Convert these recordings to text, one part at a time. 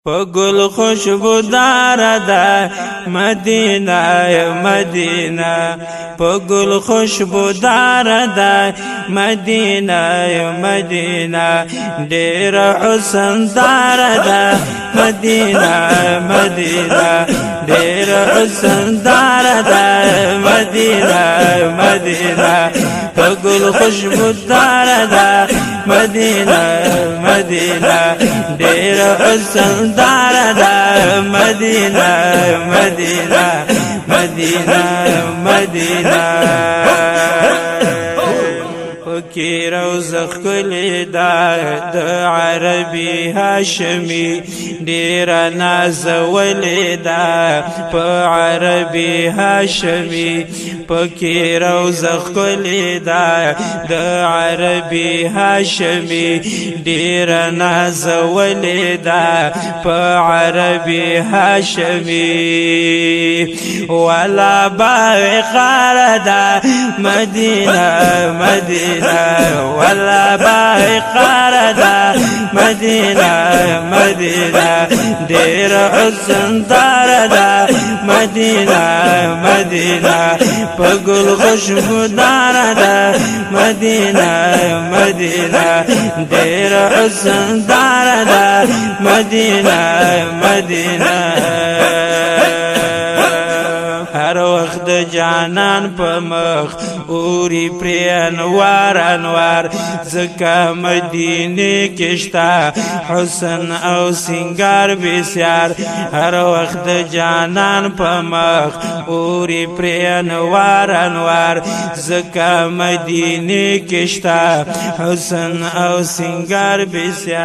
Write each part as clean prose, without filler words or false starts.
پگل خوشبودار دا مدینہ مدینہ پگل خوشبودار دا مدینہ مدینہ ډیر حسن دار دا مدینہ مدینہ ډیر حسن دار دا مدینہ مدینہ پگل خوشبودار دا مدینہ مدینہ ډیر حسن دار دا مدینہ مدینہ مدینہ مدینہ پکی روزه ښکلې ده د عربي هاشمي ډېره نازولې ده په عربي هاشمي پکی روزه ښکلې ده د عربي هاشمي ډېره نازولې ده په عربي هاشمي ولا باغ ده مدینه مدینه ولا باقر دا مدینہ مدینہ ډیر حسن دار دا مدینہ مدینہ پگل خوشبو دار دا مدینہ مدینہ ډیر حسن دار دا مدینہ مدینہ هر وخت جانان په مخ اوري پری انوار انوار زکا مدینه کشتا حسن او سنگار بسیار هر وخت جانان په مخ اوري پری انوار انوار زکا مدینه کشتا حسن او سنگار بسیار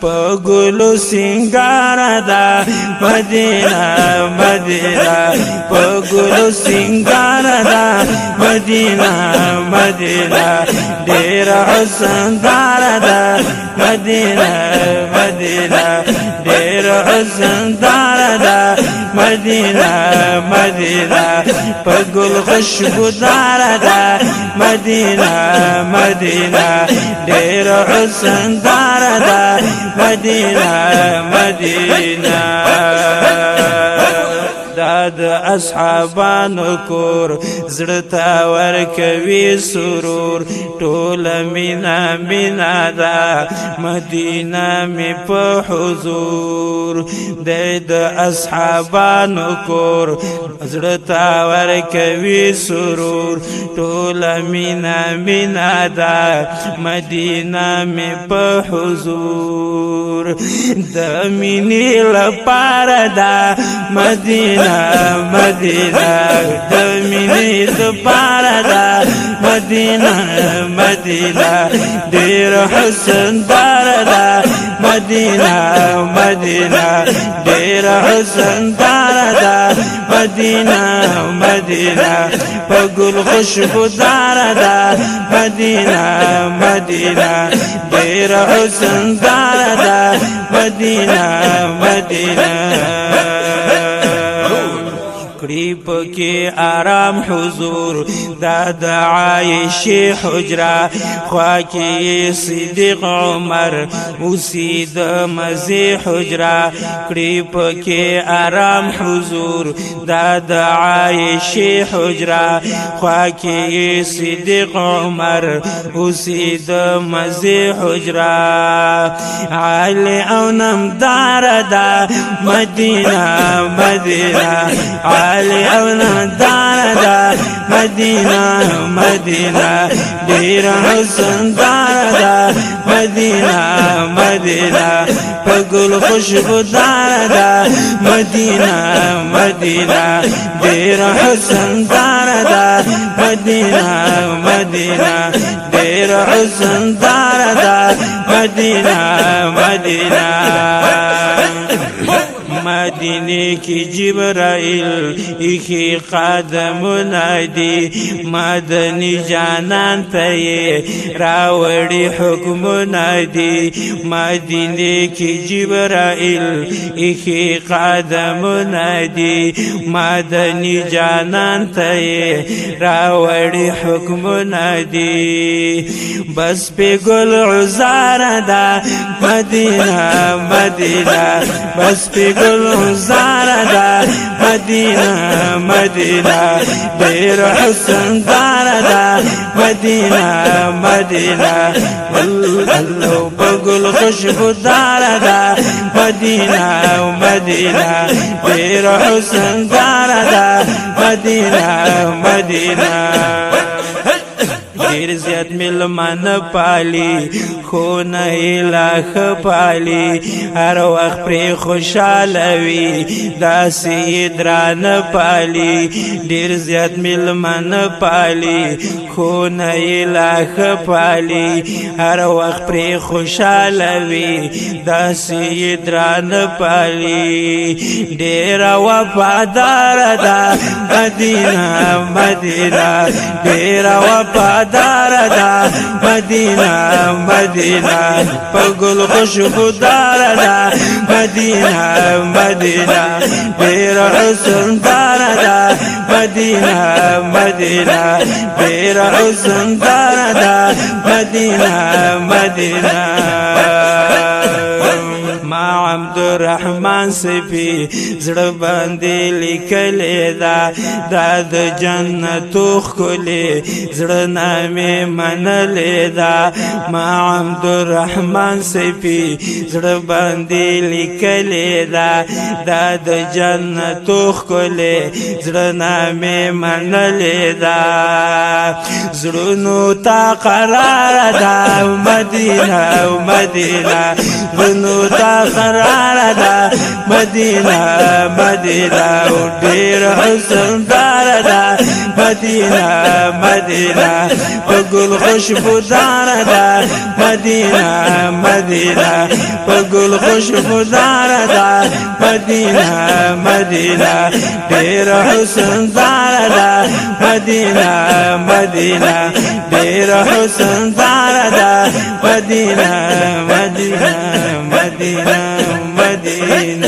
پگلو سنگار دا مدینہ مدینہ پگلو سنگار دا مدینہ مدینہ ډیر حسن دار دا مدینہ مدینہ ډیر حسن دار دا مدینہ مدینہ پگل خوشبو دار دا مدینہ مدینہ ډیر حسن دار دا مدینہ مدینہ داد اصحابانو کور زړتا ورکوي سرور ټول مینا مینا دا مدینہ می په حضور د اصحابانو کور زړتا ورکوي سرور ټول مینا مینا دا مدینہ می په حضور د مینې لپاره دا مدینہ مدینہ د مینې لپاره دا مدینہ مدینہ ډیر حسن دار دا مدینہ مدینہ ډیر حسن دار دا مدینہ مدینہ پگل خوشبو دار دا مدینہ مدینہ ډیر حسن دار دا مدینہ مدینہ قریب کی آرام حضور داد عائشی حجرہ خواکی صدیق عمر مسید مزی حجرہ قریب کی آرام حضور داد عائشی حجرہ خواکی صدیق عمر مسید مزی حجرہ عالی او نمدار دا مدینہ مدینہ علی اونا دار دا مدینہ مدینہ ډیر حسن دار دا مدینہ مدینہ پگل خوشبو دار دا مدینہ مدینہ ډیر حسن دار دا مدینہ مدینہ ډیر حسن دار دا مدینہ مدینہ مدینه کی جبرائیل ایخی قدمونه دی مدنی جانان ته راوړي حکمونه دی مدینه کی جبرائیل ایخی قدمونه دی مدنی جانان ته راوړي حکمونه دی بس په ګل عزار دا مدینه مدینه بس په ګل عزار دا مدینه مدینه ډېر حسن دار دا مدینه مدینه الله په ګل خوشبو دار دا مدینه مدینه ډېر حسن دار دا مدینه مدینه ډیر زیات ملمان پالی خو نه لاخ پالی هر وخت پر خوشاله وي دا سید ران پالی ډیر زیات ملمان پالی خو نه لاخ پالی هر وخت پر خوشاله وي دا سید ران پالی ډیر وفادار دا مدینه مدینه ډیر وفادار دا مدینه مدینه پگل خوشبو دار دا مدینه مدینه ډېر حسن دار دا مدینه مدینه ډېر حسن دار دا مدینه مدینه ما عبدالرحمن صفی زړه باندې لیکلې دا د جنتو ښکلې زړه نامې منلې دا ما عبدالرحمن صفی زړه باندې لیکلې دا د جنتو ښکلې زړه نامې منلې دا زړونو ته قرار دا مدینه مدینه زړونو ته قرار دا مدینه مدینه ډېر حسن دار دا مدینه مدینه پگل خوشبو دار دا مدینه مدینه پگل خوشبو دار دا مدینه مدینه ډېر حسن دار دا مدینه مدینه ډېر حسن دار دا مدینه مدینه مدینه مدینه